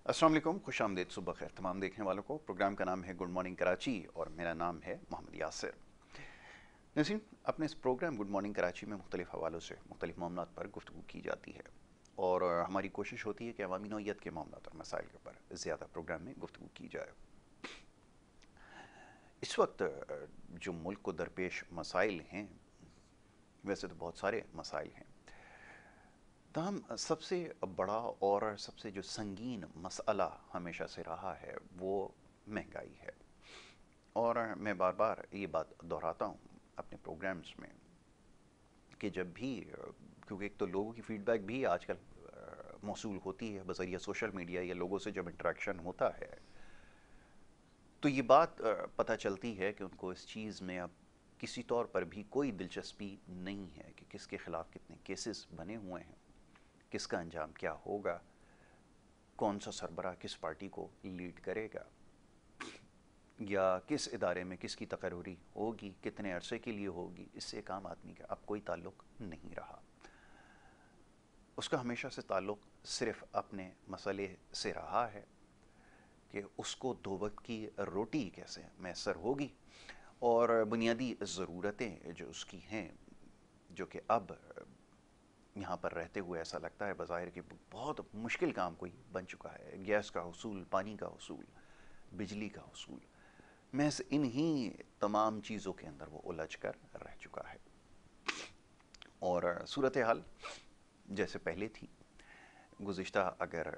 अस्सलाम वालेकुम, खुश आमदीद, सुबह खैर तमाम देखने वालों को। प्रोग्राम का नाम है गुड मॉर्निंग कराची और मेरा नाम है मोहम्मद यासिर। नसीम, अपने इस प्रोग्राम गुड मॉर्निंग कराची में मुख्तलिफ हवालों से मुख्तलिफ मामलों पर गुफ्तगू की जाती है और हमारी कोशिश होती है कि अवामी नौइयत के मामलों और मसाइल के ऊपर ज़्यादा प्रोग्राम में गुफ्तगू की जाए। इस वक्त जो मुल्क को दरपेश मसाइल हैं, वैसे तो बहुत सारे मसाइल हैं, तहम सबसे बड़ा और सबसे जो संगीन मसला हमेशा से रहा है वो महंगाई है। और मैं बार बार ये बात दोहराता हूँ अपने प्रोग्राम्स में कि जब भी क्योंकि एक तो लोगों की फ़ीडबैक भी आजकल मौसूल होती है बज़रिया सोशल मीडिया या लोगों से जब इंटरेक्शन होता है, तो ये बात पता चलती है कि उनको इस चीज़ में अब किसी तौर पर भी कोई दिलचस्पी नहीं है कि किसके ख़िलाफ़ कितने केसेस बने हुए हैं, किसका अंजाम क्या होगा, कौन सा सरबराह किस पार्टी को लीड करेगा, या किस इदारे में किसकी तकर्री होगी, कितने अरसे के लिए होगी। इससे एक आम आदमी का अब कोई ताल्लुक़ नहीं रहा। उसका हमेशा से ताल्लुक़ सिर्फ़ अपने मसले से रहा है कि उसको दो वक्त की रोटी कैसे मैसर होगी और बुनियादी ज़रूरतें जो उसकी हैं, जो कि अब यहाँ पर रहते हुए ऐसा लगता है बज़ाहिर कि बहुत मुश्किल काम कोई बन चुका है। गैस का हुसूल, पानी का हुसूल, बिजली का हुसूल, महज इन्हीं तमाम चीज़ों के अंदर वो उलझ कर रह चुका है। और सूरत हाल जैसे पहले थी, गुज़िश्ता अगर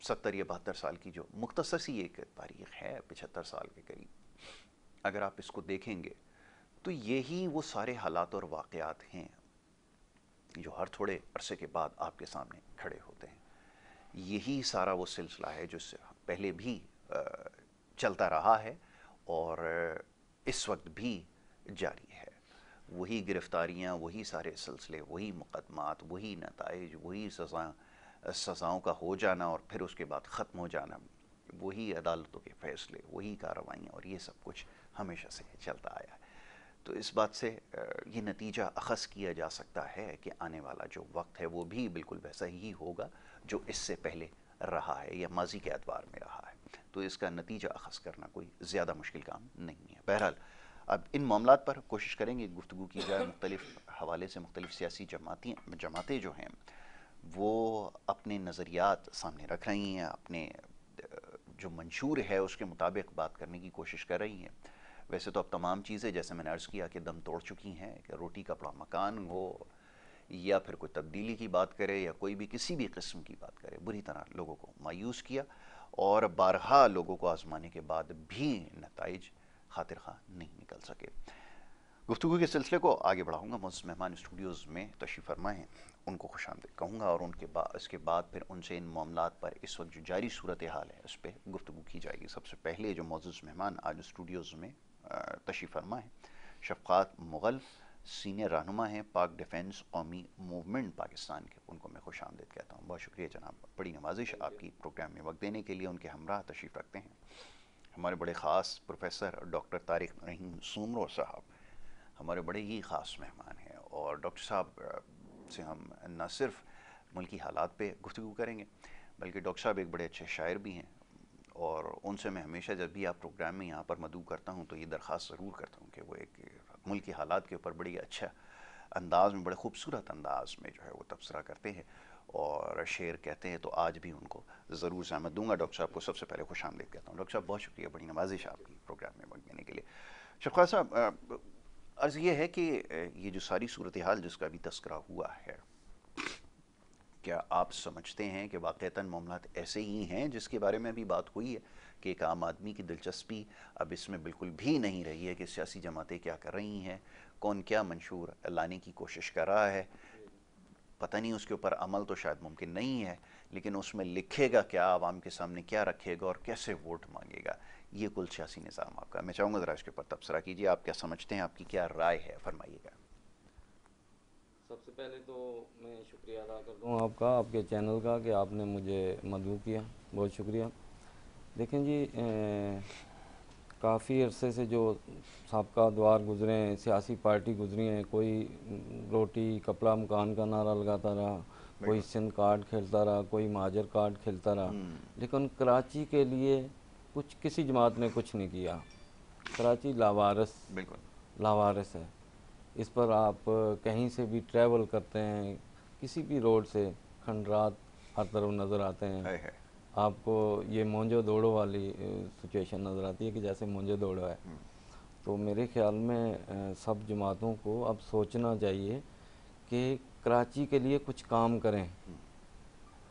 70 या 72 साल की जो मुख्तसर सी एक तारीख़ है, 75 साल के करीब, अगर आप इसको देखेंगे तो यही वो सारे हालात और वाक़यात हैं जो हर थोड़े अरसे के बाद आपके सामने खड़े होते हैं। यही सारा वो सिलसिला है जो पहले भी चलता रहा है और इस वक्त भी जारी है। वही गिरफ्तारियाँ, वही सारे सिलसिले, वही मुकदमात, वही नताइज, वही सज़ाओं का हो जाना और फिर उसके बाद ख़त्म हो जाना, वही अदालतों के फ़ैसले, वही कार्रवाइयाँ, और ये सब कुछ हमेशा से चलता आया है। तो इस बात से ये नतीजा अख़ज़ किया जा सकता है कि आने वाला जो वक्त है वो भी बिल्कुल वैसा ही होगा जो इससे पहले रहा है या माजी के अदवार में रहा है। तो इसका नतीजा अख़ज़ करना कोई ज़्यादा मुश्किल काम नहीं है। बहरहाल, अब इन मामलात पर कोशिश करेंगे गुफ्तगू की जाए। मुख्तलिफ़ हवाले से मुख्तलिफ़ सियासी जमातें जो हैं वो अपने नज़रियात सामने रख रही हैं, अपने जो मंशूर है उसके मुताबिक बात करने की कोशिश कर रही हैं। वैसे तो अब तमाम चीज़ें, जैसे मैंने अर्ज़ किया, कि दम तोड़ चुकी हैं कि रोटी कपड़ा मकान हो या फिर कोई तब्दीली की बात करे या कोई भी किसी भी किस्म की बात करे, बुरी तरह लोगों को मायूस किया और बारहा लोगों को आजमाने के बाद भी नताइज खातिर खा नहीं निकल सके। गुफ्तगू के सिलसिले को आगे बढ़ाऊँगा। मुझसे मेहमान स्टूडियोज़ में तशरीफ़ फरमा हैं, उनको खुशामदीद कहूँगा और इसके बाद फिर उनसे इन मामलात पर इस वक्त जो जारी सूरत हाल है उस पर गुफ्तगू की जाएगी। सबसे पहले जो मौजूद मेहमान आज स्टूडियोज़ में तशरीफ़ फरमा है, शफ़क़ात मुग़ल सीनियर रहनुमा हैं पाक डिफेंस कौमी मूवमेंट पाकिस्तान के। उनको मैं खुशामदीद कहता हूँ। बहुत शुक्रिया जनाब, बड़ी नवाजिश आपकी प्रोग्राम में वक्त देने के लिए। उनके हमरा तशरीफ़ रखते हैं हमारे बड़े ख़ास प्रोफेसर डॉक्टर तारिक रहीम सूमरो साहब, हमारे बड़े ही ख़ास मेहमान हैं। और डॉक्टर साहब से हम न सिर्फ मुल्की हालात पे गुफ्तगू करेंगे, बल्कि डॉक्टर साहब एक बड़े अच्छे शायर भी हैं और उनसे मैं हमेशा जब भी आप प्रोग्राम में यहाँ पर मदऊ करता हूँ तो ये दरख्वास्त ज़रूर करता हूँ कि वो एक मुल्की हालात के ऊपर बड़ी अच्छा अंदाज़ में, बड़े खूबसूरत अंदाज़ में जो है वो तबसरा करते हैं और शेर कहते हैं। तो आज भी उनको ज़रूर सहमत दूंगा। डॉक्टर साहब को सबसे पहले खुशामदीद कहता हूँ। डॉक्टर साहब बहुत शुक्रिया, बड़ी नवाजिश आपकी प्रोग्राम में वक्त देने के लिए। शफ़क़ात साहब, अर्ज़ ये है कि ये जो सारी सूरत हाल जिसका भी तस्करा हुआ है, क्या आप समझते हैं कि वाक़ईतन मामलात ऐसे ही हैं जिसके बारे में भी बात हुई है कि एक आम आदमी की दिलचस्पी अब इसमें बिल्कुल भी नहीं रही है कि सियासी जमातें क्या कर रही हैं, कौन क्या मंशूर लाने की कोशिश कर रहा है? पता नहीं, उसके ऊपर अमल तो शायद मुमकिन नहीं है, लेकिन उसमें लिखेगा क्या, आवाम के सामने क्या रखेगा और कैसे वोट मांगेगा, ये कुल सियासी निज़ाम आपका। मैं चाहूँगा ज़रा इसके ऊपर तबसरा कीजिए। आप क्या समझते हैं, आपकी क्या राय है, फरमाइएगा। सबसे पहले तो मैं शुक्रिया अदा करता हूँ आपका, आपके चैनल का, कि आपने मुझे मदऊ किया। बहुत शुक्रिया। देखें जी, काफ़ी अरसे से जो साबका अदवार गुज़रे हैं, सियासी पार्टी गुज़री हैं, कोई रोटी कपड़ा मकान का नारा लगाता रहा, कोई सिंध कार्ड खेलता रहा, कोई माजर कार्ड खेलता रहा, लेकिन कराची के लिए कुछ किसी जमात ने कुछ नहीं किया। कराची लावारिस बिल्कुल लावारिस है। इस पर आप कहीं से भी ट्रैवल करते हैं, किसी भी रोड से खंडरात हर तरफ नज़र आते हैं। है। आपको ये मोंजो दौड़ो वाली सिचुएशन नज़र आती है कि जैसे मोंजो दौड़ो है। तो मेरे ख्याल में सब जमातों को अब सोचना चाहिए कि कराची के लिए कुछ काम करें।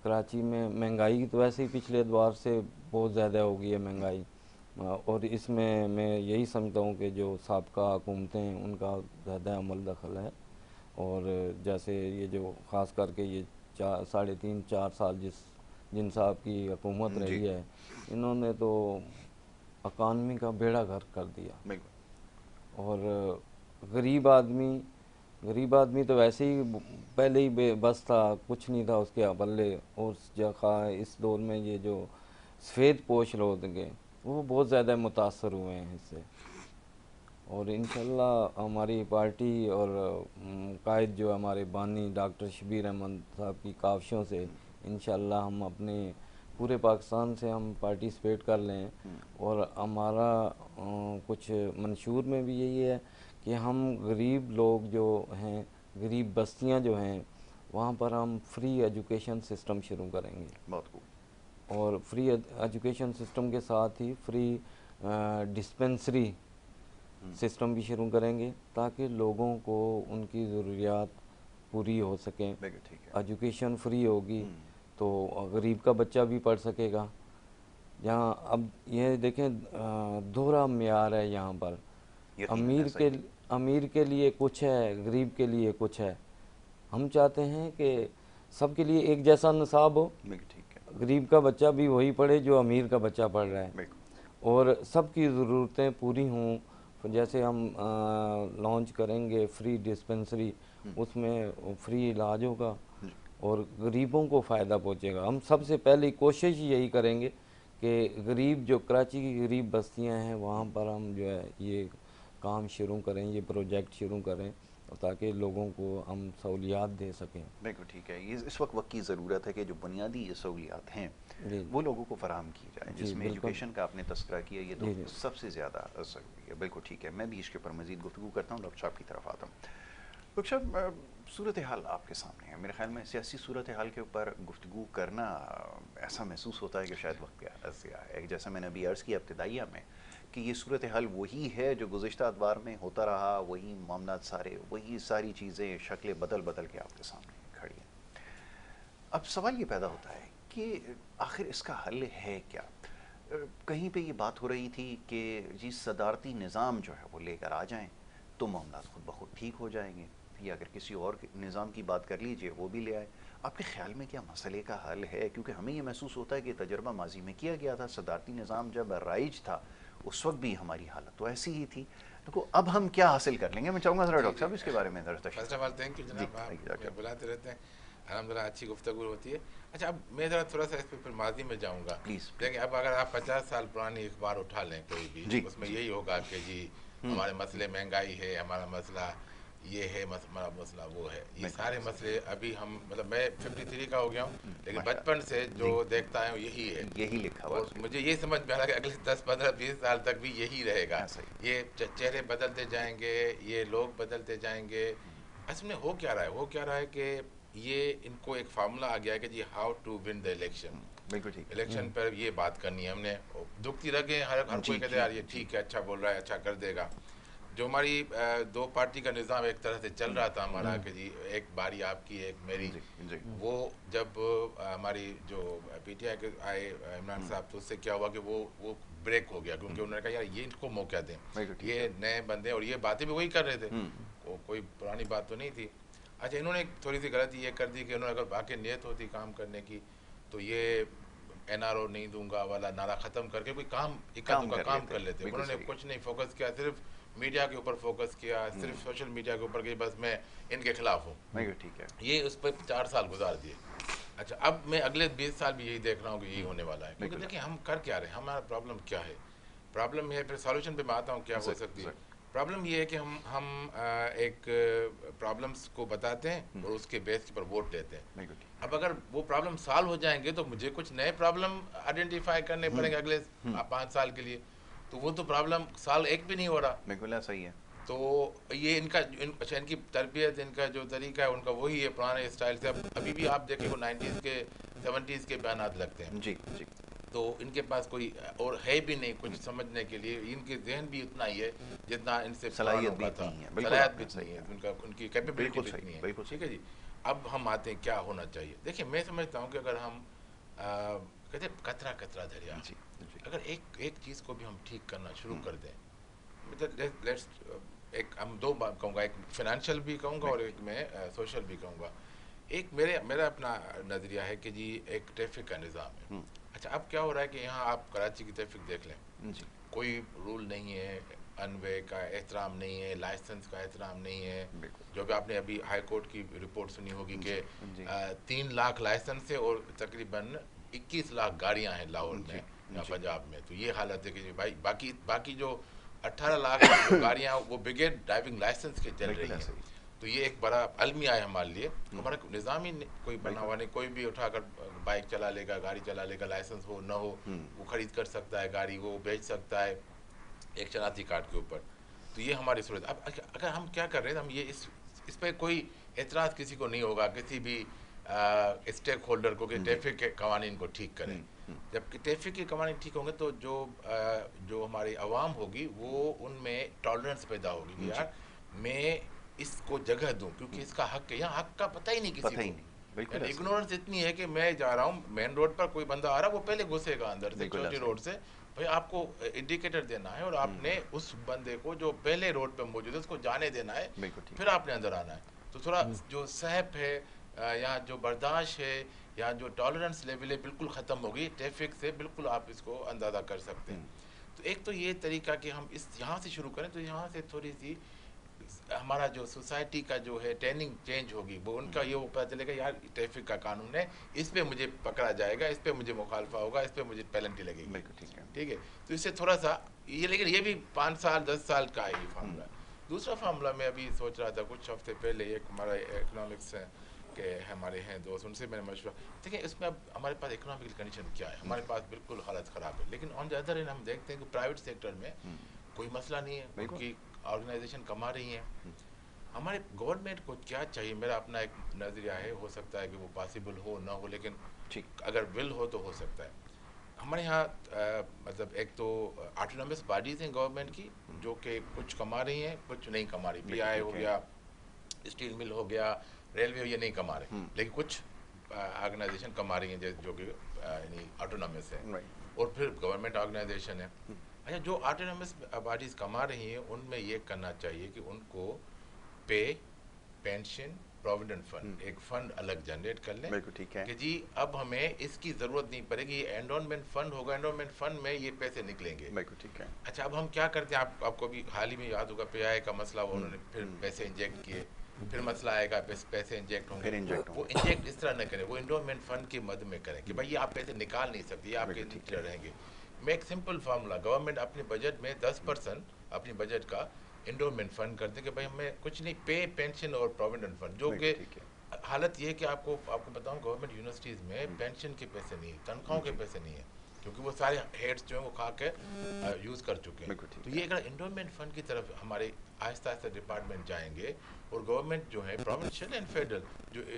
कराची में महंगाई तो वैसे ही पिछले एतबार से बहुत ज़्यादा हो गई है महंगाई, और इसमें मैं यही समझता हूँ कि जो साबका हुकूमतें हैं उनका ज़्यादा अमल दखल है। और जैसे ये जो ख़ास करके ये 3.5-4 साल जिन साहब की हुकूमत जी रही है, इन्होंने तो इकानमी का बेड़ा गर्क कर दिया। बिल्कुल। और गरीब आदमी तो वैसे ही पहले ही बेबस था, कुछ नहीं था उसके बल्ले। और जगह इस दौर में ये जो सफ़ेद पोश लोग हैं वो बहुत ज़्यादा मुतासर हुए हैं इससे। और इंशाल्लाह हमारी पार्टी और कायद जो हमारे बानी डॉक्टर शबीर अहमद साहब की काविशों से इंशाल्लाह हम अपने पूरे पाकिस्तान से हम पार्टिसिपेट कर लें। और हमारा कुछ मंशूर में भी यही है कि हम गरीब लोग जो हैं, गरीब बस्तियां जो हैं, वहाँ पर हम फ्री एजुकेशन सिस्टम शुरू करेंगे। बहुत खूब। और फ्री एजुकेशन सिस्टम के साथ ही फ्री डिस्पेंसरी सिस्टम भी शुरू करेंगे ताकि लोगों को उनकी ज़रूरियात पूरी हो सकें। ठीक है। एजुकेशन फ्री होगी तो गरीब का बच्चा भी पढ़ सकेगा। यहाँ अब ये देखें दोहरा म्यार है यहाँ पर। यकीनन ऐसा ही है। अमीर के लिए कुछ है, गरीब के लिए कुछ है। हम चाहते हैं कि सबके लिए एक जैसा निसाब हो, ठीक है। गरीब का बच्चा भी वही पढ़े जो अमीर का बच्चा पढ़ रहा है, और सबकी ज़रूरतें पूरी हों। जैसे हम लॉन्च करेंगे फ्री डिस्पेंसरी, उसमें फ्री इलाज होगा और गरीबों को फ़ायदा पहुंचेगा। हम सबसे पहले कोशिश यही करेंगे कि गरीब जो कराची की गरीब बस्तियां हैं वहाँ पर हम जो है ये काम शुरू करें, ये प्रोजेक्ट शुरू करें ताकि लोगों को हम सहूलियात दे सकें। बिल्कुल ठीक है। ये इस वक्त की ज़रूरत है कि जो बुनियादी सहूलियात हैं वो लोगों को फराहम की जाए, जिसमें एजुकेशन का आपने तस्करा किया, ये तो सबसे ज़्यादा ज़रूरी है। बिल्कुल ठीक है। मैं भी इसके ऊपर मज़ीद गुफ्तगू करता हूँ। डॉक्टर साहब की तरफ आता हूँ। डॉक्टर साहब, सूरत हाल आपके सामने है। मेरे ख्याल में सियासी सूरत हाल के ऊपर गुफ्तगू करना ऐसा महसूस होता है कि शायद वक्त गया है। जैसा मैंने अभी अर्ज़ किया इब्तिदाइया में कि ये सूरत हाल वही है जो गुज़िश्ता अदवार में होता रहा, वही मामला सारे, वही सारी चीज़ें शक्लें बदल बदल के आपके सामने खड़ी हैं। अब सवाल ये पैदा होता है कि आखिर इसका हल है क्या? कहीं पे ये बात हो रही थी कि जी सदारती निज़ाम जो है वो लेकर आ जाएं तो मामला खुद ब खुद ठीक हो जाएंगे, या अगर किसी और निज़ाम की बात कर लीजिए वो भी ले आए। आपके ख्याल में क्या मसले का हल है? क्योंकि हमें ये महसूस होता है कि तजर्बा माजी में किया गया था, सदारती निज़ाम जब राइज था उस वक्त भी हमारी हालत तो ऐसी ही थी। तो अब हम क्या हासिल कर लेंगे? मैं चाहूँगा ज़रा डॉक्टर साहब इसके बारे में first of all thank you जनाब, आप बुलाते रहते हैं, अलहमदिल्ला अच्छी गुफ्तगू होती है। अच्छा, अब मैं ज़रा थोड़ा सा इस पर फिर माजी में जाऊँगा। प्लीज़। देखिए, अब अगर आप 50 साल पुरानी अखबार उठा लें कोई भी, उसमें यही होगा कि जी हमारे मसले महंगाई है, हमारा मसला ये है, हमारा मसला वो है। ये सारे मसले अभी हम, मतलब मैं 53 का हो गया हूँ, लेकिन बचपन से जो देखता है यही है, यही लिखा हुआ। और मुझे ये समझ में आ रहा है कि अगले 10, 15, 20 साल तक भी यही रहेगा। ये चेहरे बदलते जाएंगे, ये लोग बदलते जाएंगे। असल में हो क्या रहा है? हो क्या रहा है कि ये इनको एक फार्मूला आ गया है कि जी how to win the election. बिल्कुल ठीक। इलेक्शन पर ये बात करनी है हमने, दुखती रगे, हर कोई कहते हैं यार ये ठीक है, अच्छा बोल रहा है, अच्छा कर देगा। जो हमारी दो पार्टी का निज़ाम एक तरह से चल रहा था हमारा कि जी एक बारी आपकी एक मेरी, वो जब हमारी जो पीटीआई के आए इमरान साहब, तो उससे क्या हुआ कि वो ब्रेक हो गया, क्योंकि उन्होंने कहा यार ये इनको मौका दें, ये नए बंदे, और ये बातें भी वही कर रहे थे, कोई पुरानी बात तो नहीं थी। अच्छा, इन्होंने थोड़ी सी गलती ये कर दी कि उन्होंने अगर वाकई नियत होती काम करने की तो ये एनआरओ नहीं दूंगा वाला नारा ख़त्म करके कोई काम काम कर लेते। उन्होंने कुछ नहीं फोकस किया, सिर्फ मीडिया के ऊपर फोकस किया, सिर्फ सोशल मीडिया के ऊपर कि बस मैं इनके खिलाफ हूँ। ठीक है। ये उस पर 4 साल गुजार दिए। अच्छा, अब मैं अगले 20 साल भी यही देख रहा हूँ कि यही होने वाला है। क्योंकि देखिए हम कर क्या रहे हैं, हमारा प्रॉब्लम क्या है? प्रॉब्लम ये, फिर सॉल्यूशन पे मैं आता हूँ क्या हो सकती है। प्रॉब्लम ये है कि हम एक प्रॉब्लम्स को बताते हैं और उसके बेस पर वोट देते हैं। अब अगर वो प्रॉब्लम सॉल्व हो जाएंगे तो मुझे कुछ नए प्रॉब्लम आइडेंटिफाई करने पड़ेंगे अगले 5 साल के लिए, तो वो तो प्रॉब्लम सॉल्व एक भी नहीं हो रहा। बिल्कुल सही है। तो ये अच्छा इनकी तरबियत, इनका जो तरीका है उनका वही है पुराने स्टाइल से। अब अभी भी आप देखें वो 90s के 70s के बयानात लगते हैं। जी जी। तो इनके पास कोई और है भी नहीं कुछ समझने के लिए, इनके जहन भी उतना ही है जितना इनसे सलाहियत पुरानों भी का था, नहीं है, बिल्कुल सलाहियत आपने भी सही नहीं है कहा। उनका, उनकी कैपेबिलिटी बिल्कुल भी सही, नहीं है। बिल्कुल ठीक सही। है जी। अब हम आते हैं क्या होना चाहिए। देखिए मैं समझता हूँ कि अगर हम कहते हैं कतरा कतरा दरिया, जी जी। अगर एक एक चीज़ को भी हम ठीक करना शुरू कर दें, मतलब लेट्स एक हम दो बात कहूँगा, एक फाइनेंशियल भी कहूँगा और एक मैं सोशल भी कहूँगा। एक मेरा अपना नज़रिया है कि जी एक ट्रैफिक का निज़ाम है। अच्छा अब क्या हो रहा है कि यहाँ आप कराची की ट्रैफिक देख लें, जी कोई रूल नहीं है, अनवे का एहतराम नहीं है, लाइसेंस का एहतराम नहीं है। बिल्कुल। जो कि आपने अभी हाई कोर्ट की रिपोर्ट सुनी होगी कि जी 3 लाख लाइसेंस है और तकरीबन 21 लाख गाड़ियाँ हैं लाहौर जी में या जी। पंजाब में। तो ये हालत है कि भाई बाकी बाकी जो 18 लाख जो गाड़ियाँ वो बिगेड ड्राइविंग लाइसेंस के चल रही बिल्कुल हैं। सही। तो ये एक बड़ा अलमिया है हमारे लिए। हमारा निज़ाम ही कोई बना बिल्कुल। हुआ नहीं, कोई भी उठाकर बाइक चला लेगा, गाड़ी चला लेगा, लाइसेंस हो ना हो वो खरीद कर सकता है गाड़ी, वो बेच सकता है एक शनाख्ती कार्ड के ऊपर। तो ये हमारी सूरत। अब अगर हम क्या कर रहे हैं, हम ये इस पर कोई एतराज़ किसी को नहीं होगा, किसी भी स्टेक होल्डर को कि ट्रैफिक के कवानीन को ठीक करें। जबकि ट्रैफिक के कवानीन ठीक होंगे तो जो हमारी आवाम होगी वो उनमें टॉलरेंस पैदा होगी कि यार मैं इसको जगह दूं क्योंकि इसका हक है। यहाँ हक का पता ही नहीं किसी पता ही को। नहीं। बिल्कुल ऐसा। इग्नोरेंस इतनी है कि मैं जा रहा हूँ मेन रोड पर, कोई बंदा आ रहा है, वो पहले घुसेगा अंदर से बिल्कुल चौटी ऐसा। रोड से। भाई आपको इंडिकेटर देना है और आपने उस बंदे को जो पहले रोड पे मौजूद है उसको जाने देना है, बिल्कुल ठीक। फिर आपने अंदर आना है। तो थोड़ा जो सहब है या जो बर्दाश्त है या जो टॉलरेंस लेवल है बिल्कुल ख़त्म होगी ट्रैफिक से, बिल्कुल आप इसको अंदाज़ा कर सकते हैं। तो एक तो ये तरीका कि हम इस यहाँ से शुरू करें, तो यहाँ से थोड़ी सी हमारा जो सोसाइटी का जो है ट्रेनिंग चेंज होगी, वो उनका ये पता चलेगा यार ट्रैफिक का कानून है, इस पे मुझे पकड़ा जाएगा, इस पे मुझे मुखालफा होगा, इस पे मुझे पेनल्टी लगेगी। बिल्कुल ठीक है। ठीक है। तो इससे थोड़ा सा ये, लेकिन ये भी 5 साल 10 साल का ही फार्मूला। दूसरा फार्मूला मैं अभी सोच रहा था कुछ हफ्ते पहले, एक हमारा इकोनॉमिक्स के हमारे हैं दोस्त, उनसे मैंने मशवरा। देखिए इसमें अब हमारे पास इकोनॉमिकल कंडीशन क्या है, हमारे पास बिल्कुल हालत ख़राब है। लेकिन ऑन द अदर हैंड हम देखते हैं कि प्राइवेट सेक्टर में कोई मसला नहीं है, उनकी ऑर्गेनाइजेशन कमा रही हैं। हमारे गवर्नमेंट को क्या चाहिए, मेरा अपना एक नज़रिया है, हो सकता है कि वो पॉसिबल हो ना हो, लेकिन ठीक। अगर विल हो तो हो सकता है। हमारे यहाँ मतलब एक तो ऑटोनॉमस बॉडीज़ हैं गवर्नमेंट की जो कि कुछ कमा रही हैं, कुछ नहीं कमा रही। पीआई हो गया, स्टील मिल हो गया, रेलवे, ये नहीं कमा रहे, लेकिन कुछ ऑर्गेनाइजेशन कमा रही हैं जो कि यानी ऑटोनॉमस है और फिर गवर्नमेंट ऑर्गेनाइजेशन है। अच्छा जो ऑटोनॉमस बॉडीज़ कमा रही हैं उनमें ये करना चाहिए कि उनको पे, पेंशन, प्रोविडेंट फंड, एक फंड अलग जनरेट कर लें। बिल्कुल ठीक है कि जी अब हमें इसकी ज़रूरत नहीं पड़ेगी, ये एंडोनमेंट फंड होगा, एंडोनमेंट फंड में ये पैसे निकलेंगे। बिल्कुल ठीक है। अच्छा अब हम क्या करते हैं, आपको भी हाल ही में याद होगा पीआई का मसला, वो उन्होंने फिर पैसे इंजेक्ट किए, फिर मसला आएगा पैसे इंजेक्ट होंगे, फिर इंजेक्ट वो इंजेक्ट इस तरह न करें, वो एंडोनमेंट फंड की मद में करें कि भाई ये आप पैसे निकाल नहीं सकते, ये आपके नीचे रहेंगे। मैं एक सिंपल फार्मूला, गवर्नमेंट अपने बजट में 10% अपनी बजट का एंडोनमेंट फंड करते हैं कि भाई हमें कुछ नहीं, पे, पेंशन और प्रोविडेंट फंड, जो कि हालत ये है कि आपको बताऊं गवर्नमेंट यूनिवर्सिटीज़ में पेंशन के पैसे नहीं है, तनख्वाहों के पैसे नहीं है, क्योंकि वो सारे हेड्स जो हैं वो खा के यूज़ कर चुके हैं। तो ये अगर एंडोनमेंट फंड की तरफ हमारे आहिस्ता आहिस्ता डिपार्टमेंट जाएंगे और गवर्नमेंट जो है प्रोविंशियल एंड फेडरल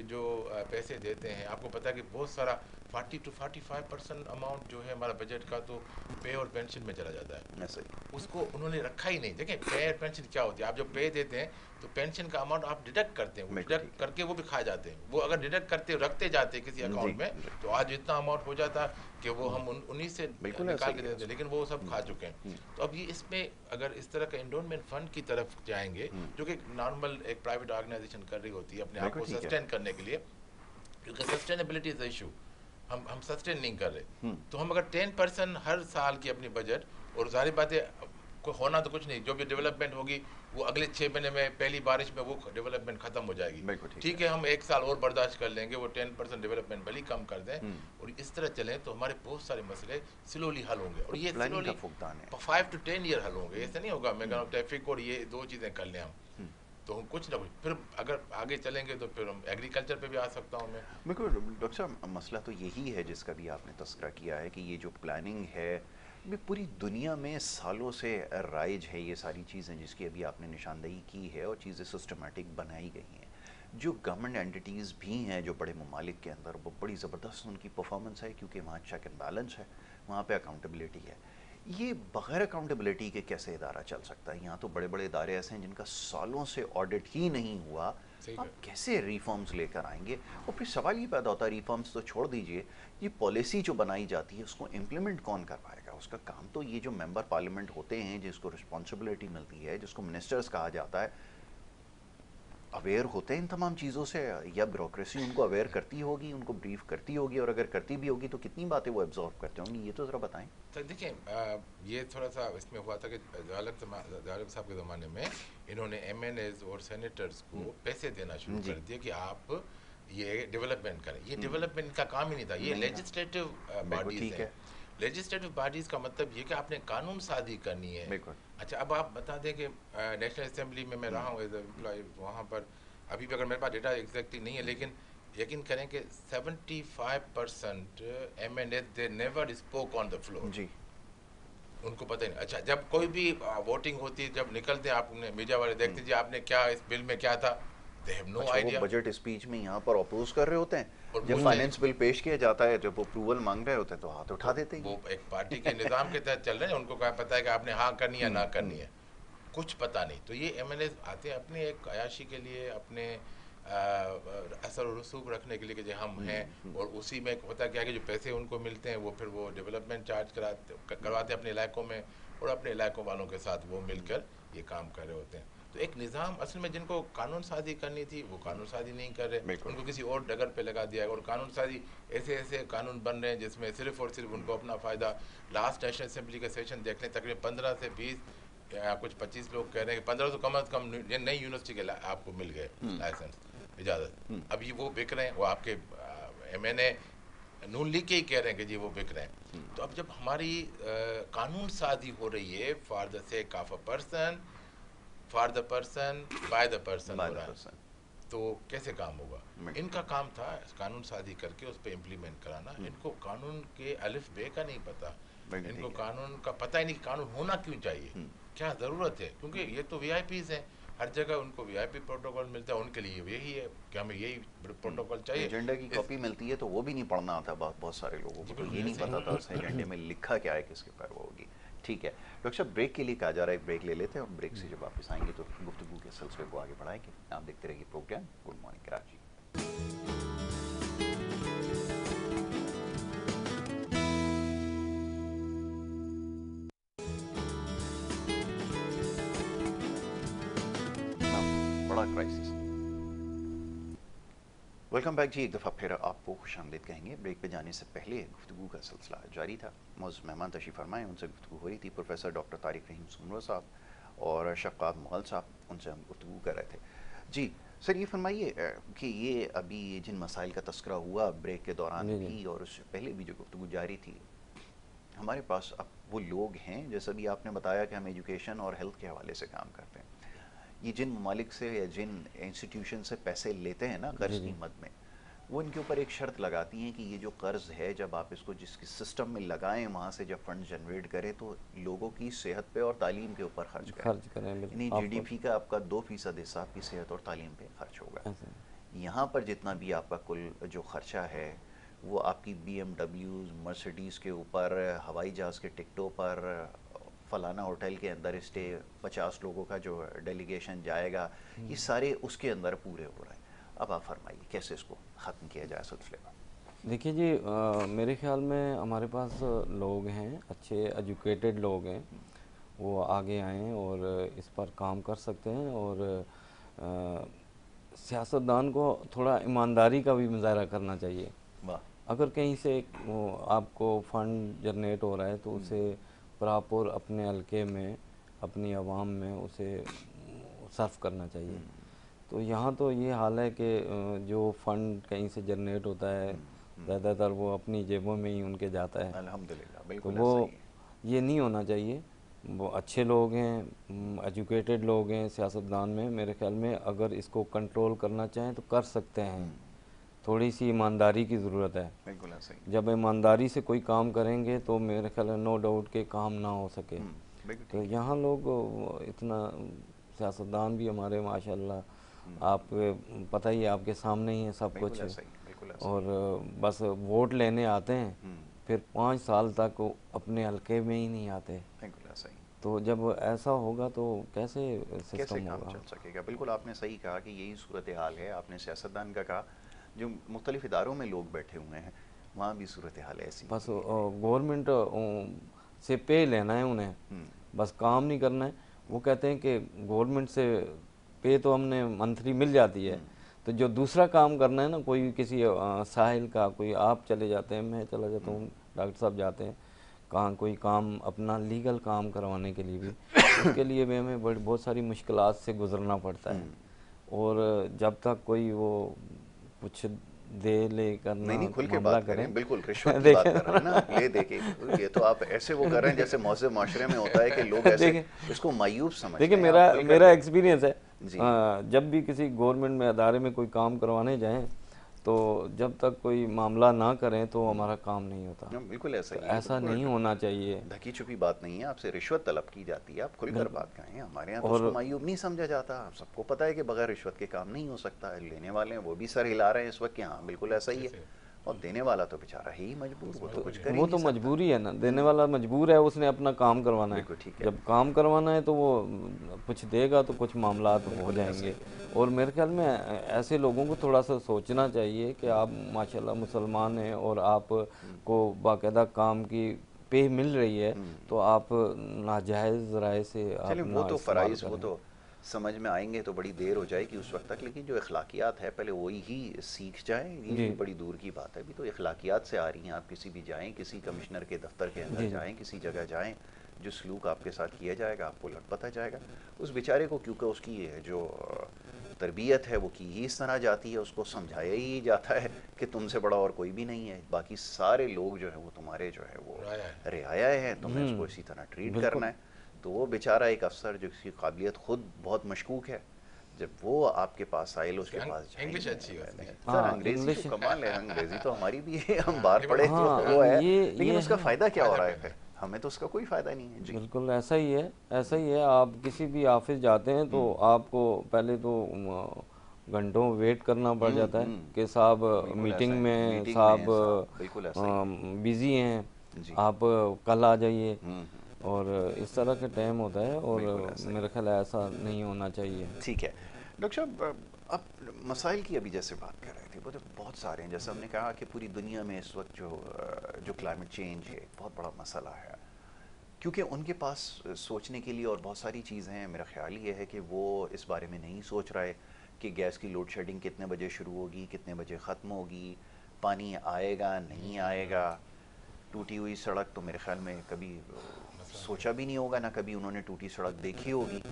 जो पैसे देते हैं, आपको पता है कि बहुत सारा 40 to 45% अमाउंट जो है हमारा बजट का तो पे और पेंशन में चला जाता है। ऐसे उसको उन्होंने रखा ही नहीं। देखें पे और पेंशन क्या होती है, आप जब पे देते हैं तो पेंशन का अमाउंट आप डिडक्ट करते हैं, वो डिडक्ट करके वो भी खा जाते हैं। वो अगर डिडक्ट करते रखते जाते किसी अकाउंट में तो आज इतना अमाउंट हो जाता कि वो हम उन्हीं से निकाल के देते, लेकिन वो सब खा चुके हैं। तो अब ये इसमें अगर इस तरह का एंडोनमेंट फंड की तरफ जाएंगे जो कि नॉर्मल एक प्राइवेट ऑर्गेनाइजेशन कर रही होती है अपने आप को सस्टेन करने के लिए, क्योंकि सस्टेनेबिलिटी इज इशू, हम सस्टेन नहीं कर रहे। तो हम अगर 10% हर साल की अपनी बजट, और जाहिर बात है कोई होना तो कुछ नहीं, जो भी डेवलपमेंट होगी वो अगले 6 महीने में पहली बारिश में वो डेवलपमेंट खत्म हो जाएगी। ठीक है, हम 1 साल और बर्दाश्त कर लेंगे, वो 10% डेवलपमेंट भले कम कर दें और इस तरह चलें तो हमारे बहुत सारे मसले स्लोली हल होंगे। और ये स्लोली 5 to 10 ईयर हल होंगे, ऐसा नहीं होगा। मैं कह रहा हूँ ट्रैफिक और ये 2 चीज़ें कर लें हम, तो हम कुछ ना कुछ फिर अगर आगे चलेंगे तो फिर हम एग्रीकल्चर पे भी आ सकता हूँ मैं। मेरे को डॉक्टर साहब मसला तो यही है जिसका भी आपने तस्करा किया है कि ये जो प्लानिंग है ये पूरी दुनिया में सालों से राइज है, ये सारी चीज़ें जिसकी अभी आपने निशानदेही की है और चीज़ें सिस्टमेटिक बनाई गई हैं। जो गवर्नमेंट एंटिटीज़ भी हैं जो बड़े ममालिक के अंदर, वो बड़ी ज़बरदस्त उनकी परफॉर्मेंस है क्योंकि वहाँ चेक एंड बैलेंस है, वहाँ पे अकाउंटेबिलिटी है। ये बगैर अकाउंटेबिलिटी के कैसे इदारा चल सकता है? यहाँ तो बड़े बड़े इदारे ऐसे हैं जिनका सालों से ऑडिट ही नहीं हुआ, सही आप कर कैसे रिफॉर्म्स लेकर आएंगे? और फिर सवाल ये पैदा होता है, रिफॉर्म्स तो छोड़ दीजिए, ये पॉलिसी जो बनाई जाती है उसको इम्प्लीमेंट कौन कर पाएगा? उसका काम तो ये जो मेंबर पार्लियामेंट होते हैं जिसको रिस्पॉन्सिबिलिटी मिलती है, जिसको मिनिस्टर्स कहा जाता है, अवेयर होते हैं इन तमाम चीज़ों से, या ब्यूरोक्रेसी उनको अवेयर करती होगी, उनको ब्रीफ करती होगी, और अगर करती भी होगी तो कितनी बातें वो एब्जॉर्व करते होंगे, ये तो ज़रा बताएं। तो देखिए ये थोड़ा सा इसमें हुआ था कि जालक साहब के ज़माने में इन्होंने एमएनएज और सेनेटर्स को पैसे देना शुरू जी। कर दिए कि आप ये डेवलपमेंट करें। ये हम्म, डेवलपमेंट का काम ही नहीं था, ये नहीं था। लेजिस्लेटिव बिल्कुल बॉडीज ठीक हैं। है। लेजिस्लेटिव बॉडीज का मतलब ये कि आपने कानून साजी करनी है। बिल्कुल। अच्छा, अब आप बता दें कि नेशनल असेंबली में मैं रहा हूँ एज एम्प्लॉय वहाँ पर, अभी भी अगर मेरे पास डेटा एग्जैक्टली नहीं है, लेकिन यकीन करें कि 75% MNA they never spoke on the floor. जी। उनको पता ही नहीं। अच्छा, जब कोई भी वोटिंग होती है, जब निकलते हैं, आपने मीडिया वाले देखते हैं जी आपने क्या इस बिल में क्या था, दे हैव नो अच्छा, वो आइडिया। बजट स्पीच में यहाँ पर अपोज कर रहे होते और हैं, जब पूछते हैं फाइनेंस बिल पेश किया जाता है, जब वो अप्रूवल मांग रहे होते हैं तो हाथ तो उठा देते हैं वो ये। एक पार्टी के निज़ाम के तहत चल रहे हैं, उनको क्या पता है कि आपने हाँ करनी है ना करनी है, कुछ पता नहीं। तो ये एमएलए आते हैं अपने एक अयाशी के लिए, अपने असर और रसूख रखने के लिए कि जो हम हैं, और उसी में होता क्या है कि जो पैसे उनको मिलते हैं वो फिर वो डेवलपमेंट चार्ज करवाते हैं अपने इलाकों में, और अपने इलाकों वालों के साथ वो मिलकर ये काम कर रहे होते हैं। तो एक निज़ाम असल में जिनको कानून साजी करनी थी वो कानून साजी नहीं कर रहे, बिल्कुल। उनको किसी और डगर पे लगा दिया, और कानून साजी ऐसे ऐसे कानून बन रहे हैं जिसमें सिर्फ और सिर्फ उनको अपना फ़ायदा। लास्ट नेशनल असेंबली का सेशन देख लें, तकरीबन 15 से 20 या कुछ 25 लोग कह रहे हैं कि 15 तो कम अज़ कम नई यूनिवर्सिटी के आपको मिल गए लाइसेंस, इजाज़त। अब ये वो बिक रहे हैं, वो आपके एमएनए नून लीग के ही कह रहे हैं कि जी वो बिक रहे हैं। तो अब जब हमारी कानून साजी हो रही है for the sake of a person, for the person, by the person by हो द रहा है, पर्सन। तो कैसे काम होगा? इनका काम था कानून साजी करके उस पर इम्प्लीमेंट कराना। इनको कानून के अलिफ बे का नहीं पता, बिल्कुल इनको ठीक है। कानून का पता ही नहीं कि कानून होना क्यों चाहिए, क्या ज़रूरत है, क्योंकि ये तो वीआईपीज़ हैं, हर जगह उनको वीआईपी प्रोटोकॉल मिलता है, उनके लिए यही है कि हमें यही प्रोटोकॉल चाहिए। एजेंडा की कॉपी मिलती है तो वो भी नहीं पढ़ना आता, बहुत बहुत सारे लोगों को जी तो बिल्कुल ये नहीं ऐसे पता ही। था उस एजेंडे में लिखा क्या है, किसके पर वो होगी। ठीक है डॉक्टर साहब, ब्रेक के लिए कहा जा रहा है, एक ब्रेक ले लेते हैं और ब्रेक से जब वापस आएंगे तो गुफ्तगू के सिलसिले को आगे बढ़ाएंगे। आप देखते रहिए प्रोग्राम गुड मॉर्निंग कराची। बड़ा क्राइसिस। वेलकम बैक जी, एक दफ़ा फिर आपको खुश आमदीद कहेंगे। ब्रेक पे जाने से पहले गुफ्तगू का सिलसिला जारी था। मौजूद मेहमान तशरीफ़ फरमाए, उनसे गुफ्तगू हो रही थी। प्रोफेसर डॉक्टर तारिक रहीम सुमरो साहब और शफ़क़ात मुग़ल साहब, उनसे हम गुफ्तगू कर रहे थे। जी सर, ये फरमाइए कि ये अभी जिन मसाइल का तस्करा हुआ ब्रेक के दौरान जी जी भी और उससे पहले भी जो गुफ्तगू जारी थी, हमारे पास अब वो लोग हैं, जैसा भी आपने बताया कि हम एजुकेशन और हेल्थ के हवाले से काम करते हैं, ये जिन ममालिक से या जिन इंस्टीट्यूशन से पैसे लेते हैं ना जी कर्ज की जी मद में, वो इनके ऊपर एक शर्त लगाती हैं कि ये जो कर्ज है जब आप इसको जिसकी सिस्टम में लगाएं, वहाँ से जब फंड जनरेट करें तो लोगों की सेहत पे और तालीम के ऊपर खर्च करें। खर्च करें यानी बिल्कुल आपको जीडीपी का आपका 2% हिस्सा आपकी सेहत और तालीम पे खर्च होगा। ऐसे यहाँ पर जितना भी आपका कुल जो खर्चा है वो आपकी बीएमडब्ल्यूज मर्सिडीज़ के ऊपर, हवाई जहाज़ के टिकटों पर, फलाना होटल के अंदर स्टे, 50 लोगों का जो डेलीगेशन जाएगा, ये सारे उसके अंदर पूरे हो रहे हैं। अब आप फरमाइए कैसे इसको ख़त्म किया जाए सिलसिले को। देखिए जी, मेरे ख्याल में हमारे पास लोग हैं, अच्छे एजुकेटेड लोग हैं, वो आगे आएँ और इस पर काम कर सकते हैं। और सियासतदान को थोड़ा ईमानदारी का भी मुजाहरा करना चाहिए। वाह। अगर कहीं से वो आपको फंड जनरेट हो रहा है तो उसे प्रॉपर अपने हल्के में, अपनी आवाम में उसे सर्व करना चाहिए। तो यहाँ तो ये हाल है कि जो फंड कहीं से जनरेट होता है ज़्यादातर वो अपनी जेबों में ही उनके जाता है। अल्हम्दुलिल्लाह, तो बिल्कुल वो ऐसा ही है। ये नहीं होना चाहिए। वो अच्छे लोग हैं, एजुकेटेड लोग हैं सियासतदान में, मेरे ख्याल में अगर इसको कंट्रोल करना चाहें तो कर सकते हैं। थोड़ी सी ईमानदारी की ज़रूरत है। बिल्कुल ऐसा ही। जब ईमानदारी से कोई काम करेंगे तो मेरे ख्याल है नो डाउट के काम ना हो सके। बिल्कुल तो ठीक है। यहाँ लोग इतना, सियासतदान भी हमारे माशाल्लाह, आप पता ही है, आपके सामने ही है सब बिल्कुल कुछ। ऐसा ही, बिल्कुल ऐसा और बस वोट लेने आते हैं, ही। फिर 5 साल तक वो अपने हलके में ही नहीं आते। बिल्कुल ऐसा ही। तो जब ऐसा होगा तो कैसे कैसे सिस्टम काम होगा? चल सकेगा? बिल्कुल आपने सही कहा कि यही सूरत हाल है। आपने सियासतदान का कहा, जो मुख्तलिफ इदारों में लोग बैठे हुए हैं वहाँ भी सूरत हाल ऐसी बस ही है। गवर्नमेंट से पे लेना है उन्हें, हम्म, बस काम नहीं करना है। वो कहते हैं कि गवर्नमेंट से पे तो हमने मंथली मिल जाती है, तो जो दूसरा काम करना है ना, कोई किसी साहिल का, कोई आप चले जाते हैं, मैं चला जाता हूँ, डॉक्टर साहब जाते हैं कहाँ कोई काम अपना लीगल काम करवाने के लिए भी, उसके लिए भी हमें बहुत सारी मुश्किलात से गुजरना पड़ता है। और जब तक कोई वो कुछ दे ले नहीं करना नहीं, खुल के मामला बात करें। करें। बिल्कुल रिश्वत की बात देखें कर रहे हैं ना आप, ले दे के। ये तो आप ऐसे वो कर रहे हैं जैसे मौजूद माशरे में होता है कि लोग ऐसे देखें इसको मायूब समझते देखिए, हैं। आप मेरा खुल कर मेरा दें। एक्सपीरियंस है, जी। जब भी किसी गवर्नमेंट में अदारे में कोई काम करवाने जाएं, तो जब तक कोई मामला ना करें तो हमारा काम नहीं होता। बिल्कुल ऐसा तो ही है। ये तो ऐसा नहीं होना चाहिए। ढकी छुपी बात नहीं है। आपसे रिश्वत तलब की जाती है, आप खुलकर बात करें। हमारे यहाँ तो उसको और मायूब नहीं समझा जाता। सबको पता है कि बगैर रिश्वत के काम नहीं हो सकता है। लेने वाले हैं वो भी सर हिला रहे हैं इस वक्त कि हाँ बिल्कुल ऐसा ही है। जैसे और देने वाला तो बेचारा है ही मजबूर, वो तो कुछ कर ही वो नहीं तो सकता। मजबूरी है ना, देने वाला मजबूर है, उसने अपना काम करवाना है। बिल्कुल ठीक है। जब काम करवाना है तो वो कुछ देगा तो कुछ मामला तो हो बिल्कुल ऐसा जाएंगे। ही है। और मेरे ख्याल में ऐसे लोगों को थोड़ा सा सोचना चाहिए कि आप माशाल्लाह मुसलमान हैं और आपको बाकायदा काम की पे मिल रही है, तो आप नाजायज़ राय से चलें, आप वो ना तो इस्तेमाल फ़राइज़ वो करें। तो समझ में आएंगे तो बड़ी देर हो जाएगी उस वक्त तक। लेकिन जो अखलाकियात है पहले वही ही सीख जाएं, जी ये बड़ी दूर की बात है। अभी तो अखलाकियात से आ रही हैं। आप किसी भी जाएं, किसी कमिश्नर के दफ्तर के अंदर जी जी जाएं, किसी जगह जाएं, जो सलूक आपके साथ किया जाएगा आपको लग पता जाएगा उस बेचारे को। क्योंकि उसकी जो तरबियत है वो की ही इस तरह जाती है, उसको समझाया ही जाता है कि तुमसे बड़ा और कोई भी नहीं है, बाकी सारे लोग जो है वो तुम्हारे जो है वो राया है। रियाया हैं, तुम्हें उसको इसी तरह ट्रीट करना बिल्कुल। है। तो वो बेचारा एक अफसर जिसकी काबिलियत खुद बहुत मशकूक है, जब वो आपके पास आए, उसके पास इंग्लिश जाएंगे। अच्छी होती है। सर हाँ, अंग्रेजी इंग्लिश। तो कमाल है, अंग्रेजी तो हमारी भी है, हम बाहर पढ़े तो हाँ, वो है। लेकिन ये उसका है। फ़ायदा क्या हो फायदा रहा है फायदा फिर? हमें तो उसका कोई फ़ायदा नहीं है। जी। बिल्कुल ऐसा ही है, ऐसा ही है। आप किसी भी ऑफिस जाते हैं तो आपको पहले तो घंटों वेट करना पड़ जाता है कि साहब बिल्कुल ऐसा मीटिंग है, में, मीटिंग में साहब है साहब, बिल्कुल ऐसा ही है। बिज़ी हैं, जी। आप कल आ जाइए। हम्म, और इस तरह के टाइम होता है, बिल्कुल और ऐसा ही मेरा ख्याल है ऐसा नहीं होना चाहिए। ठीक है। डॉक्टर साहब, आप मसाइल की अभी जैसे बात कर रहे थे, वो तो बहुत सारे हैं। जैसे हमने कहा कि पूरी दुनिया में इस वक्त जो क्लाइमेट चेंज है एक बहुत बड़ा मसला है, क्योंकि उनके पास सोचने के लिए और बहुत सारी चीज़ें हैं। मेरा ख्याल ये है कि वो इस बारे में नहीं सोच रहा है कि गैस की लोड शेडिंग कितने बजे शुरू होगी, कितने बजे ख़त्म होगी, पानी आएगा नहीं आएगा। टूटी हुई सड़क तो मेरे ख्याल में कभी सोचा भी नहीं होगा, ना कभी उन्होंने टूटी सड़क देखी होगी।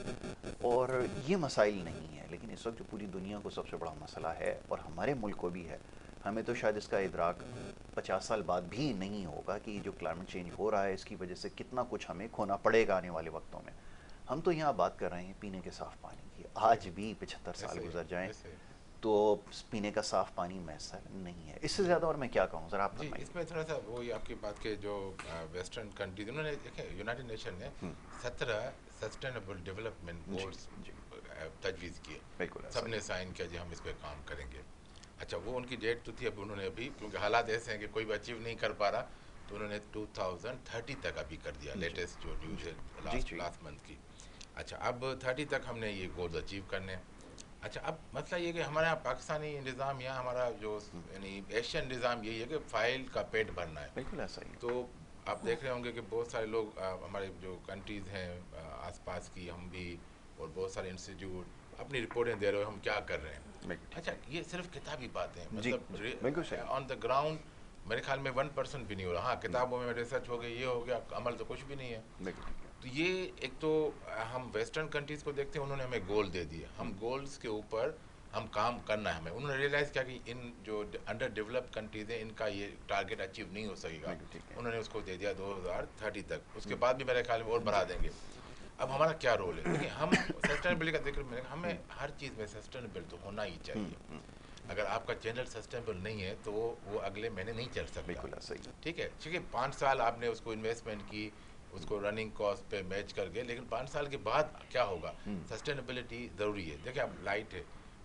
और ये मसाइल नहीं है, लेकिन इस वक्त जो पूरी दुनिया को सबसे बड़ा मसला है और हमारे मुल्क को भी है, हमें तो शायद इसका इदराक 50 साल बाद भी नहीं होगा कि जो क्लाइमेट चेंज हो रहा है इसकी वजह से कितना कुछ हमें खोना पड़ेगा आने वाले वक्तों में। हम तो यहाँ बात कर रहे हैं पीने के साफ़ पानी की। आज भी 75 साल गुजर जाएं तो पीने का साफ़ पानी मैसर नहीं है। इससे ज़्यादा और मैं क्या कहूँ, ज़रा आप जी, फरमाइए। इसमें थोड़ा सा वही आपकी बात के जो वेस्टर्न कंट्रीज, उन्होंने देखे यूनाइटेड नेशन ने 17 सस्टेनेबल डेवलपमेंट गोल्स जी तजवीज़ किए, बिल्कुल ऐसा सबने साइन किया जी हम इस पर काम करेंगे। अच्छा, वो उनकी डेट तो थी, अब उन्होंने अभी क्योंकि हालात ऐसे हैं कि कोई भी अचीव नहीं कर पा रहा, तो उन्होंने 2030 तक अभी कर दिया, लेटेस्ट जो न्यूज़ है जी लास्ट मंथ की। अच्छा, अब 30 तक हमने ये गोल्स अचीव करने हैं। अच्छा, अब मसला ये कि हमारे यहाँ पाकिस्तानी निज़ाम, यहाँ हमारा जो यानी एशियन निज़ाम यही है कि फ़ाइल का पेट भरना है। बिल्कुल ऐसा ही। तो आप देख रहे होंगे कि बहुत सारे लोग हमारे जो कंट्रीज़ हैं आसपास की, हम भी और बहुत सारे इंस्टीट्यूट अपनी रिपोर्टें दे रहे हो हम क्या कर रहे हैं। बिल्कुल अच्छा, ये सिर्फ किताबी बातें हैं, जी, मतलब बिल्कुल सही। ऑन द ग्राउंड मेरे ख्याल में 1% भी नहीं हो रहा। हाँ, किताबों में रिसर्च हो गई, ये हो गया, अमल तो कुछ भी नहीं है। बिल्कुल ठीक है। तो ये एक तो हम वेस्टर्न कंट्रीज़ को देखते हैं, उन्होंने हमें गोल दे दिए, हम गोल्स के ऊपर हम काम करना है हमें। उन्होंने रियलाइज़ किया कि इन जो अंडर डेवलप्ड कंट्रीज हैं इनका ये टारगेट अचीव नहीं हो सकेगा, उन्होंने उसको दे दिया 2030 तक, उसके बाद भी मेरे ख्याल में और बढ़ा देंगे। अब हमारा क्या रोल है? देखिए हम सस्टेनेबिलिटी का जिक्र मैंने, हमें हर चीज़ में सस्टेनेबल तो होना ही चाहिए। अगर आपका चैनल सस्टेनेबल नहीं है तो वो अगले महीने नहीं चल सकता। बिल्कुल सही। ठीक है, ठीक है, 5 साल आपने उसको इन्वेस्टमेंट की, उसको रनिंग कॉस्ट पे मैच करके, लेकिन 5 साल के बाद क्या होगा? सस्टेनेबिलिटी ज़रूरी है। देखिए आप लाइट है,